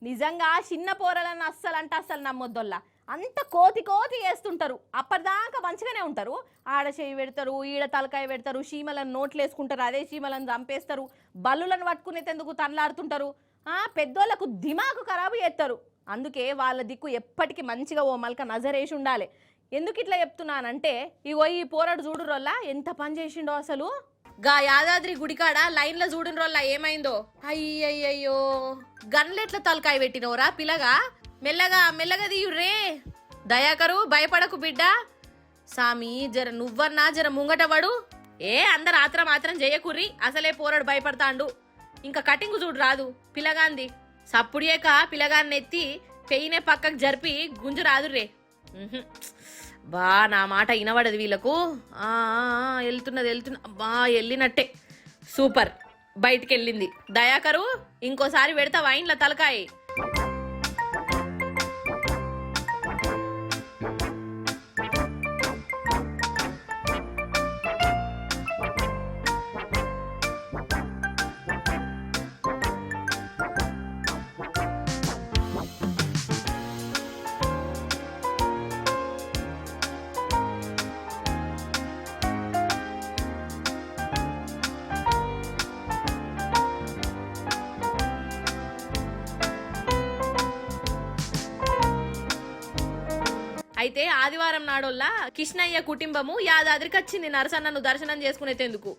నిజంగా చిన్న పోరలను అస్సలు అంటే అస్సలు నమ్మొద్దొల్లా. అంత కోతి కోతి వేస్తుంటారు. అప్పటిదాకా మంచిగానే ఉంటారు. ఆడ చేయి పెడతారు, ఈడ తలకాయ పెడతారు, చీమలను నోట్లు వేసుకుంటారు, అదే చీమలను చంపేస్తారు, బల్లులను పట్టుకునేందుకు తనలాడుతుంటారు. పెద్దోళ్ళకు దిమాకు ఖరాబు చేస్తారు. అందుకే వాళ్ళ దిక్కు ఎప్పటికీ మంచిగా ఓ మల్క నజరేసి ఉండాలి. ఎందుకు ఇట్లా చెప్తున్నానంటే ఇగో ఈ పోరాడు చూడురోల్లా ఎంత పని చేసిండో అసలు. గా యాదాద్రి గుడికాడ లైన్లో చూడురోల్లా ఏమైందో. అయ్యయ్యో గన్లెట్ల తలకాయ పెట్టినవరా పిల్లగా. మెల్లగా మెల్లగా తీయుర్రే. దయాకరు భయపడకు బిడ్డ. సామి జర నువ్వన్నా జర ముంగటవాడు. అందరు మాత్రం చేయకుర్రి. అసలే పోరాడు భయపడతాండు. ఇంకా కటింగ్ చూడు రాదు పిల్లగాంది. సప్పుడియేక పిల్లగాన్ని ఎత్తి పెయినే పక్కకు జరిపి గుంజు రాదుర్రే. బా నా మాట వినబడదు వీళ్ళకు. వెళ్తున్నది బా వెళ్ళినట్టే. సూపర్ బయటికి వెళ్ళింది. దయాకరు ఇంకోసారి పెడతావా ఇంట్లో తలకాయ. అయితే ఆదివారం నాడోల్లా కిష్ణయ్య కుటుంబము యాదాద్రికి వచ్చింది నరసన్నను దర్శనం చేసుకునేందుకు.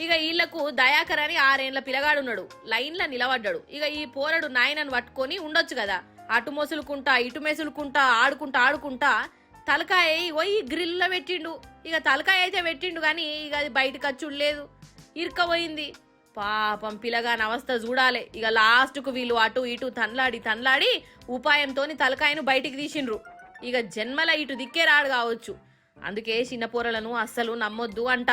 ఇక వీళ్లకు దయాకర్ అని 6 ఏళ్ల పిల్లగాడున్నాడు. లైన్లో నిలబడ్డాడు. ఇక ఈ పోరడు నాయనను పట్టుకొని ఉండొచ్చు కదా. అటు మొసులుకుంటా ఇటు మెసులుకుంటా ఆడుకుంటా తలకాయ ఈ గ్రిల్లో పెట్టిండు. ఇక తలకాయ అయితే పెట్టిండు కానీ ఇక అది బయటకు వచ్చులేదు, ఇరుకపోయింది. పాపం పిల్లగాని అవస్థ చూడాలి. ఇక లాస్ట్కు వీళ్ళు అటు ఇటు తన్లాడి ఉపాయంతో తలకాయను బయటికి తీసిండ్రు. ఇక జన్మల ఇటు దిక్కే రాడు కావచ్చు. అందుకే చిన్న పోరలను అస్సలు నమ్మొద్దు అంట.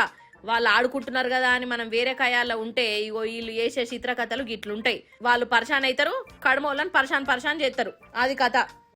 వాళ్ళు ఆడుకుంటున్నారు కదా అని మనం వేరే కయాల్లో ఉంటే ఇగో వీళ్ళు చేసే చిత్రకథలు గిట్లుంటాయి. వాళ్ళు పరిశాన్ అవుతారు, కడమోళ్ళని పరిశాన్ చేస్తారు. అది కథ.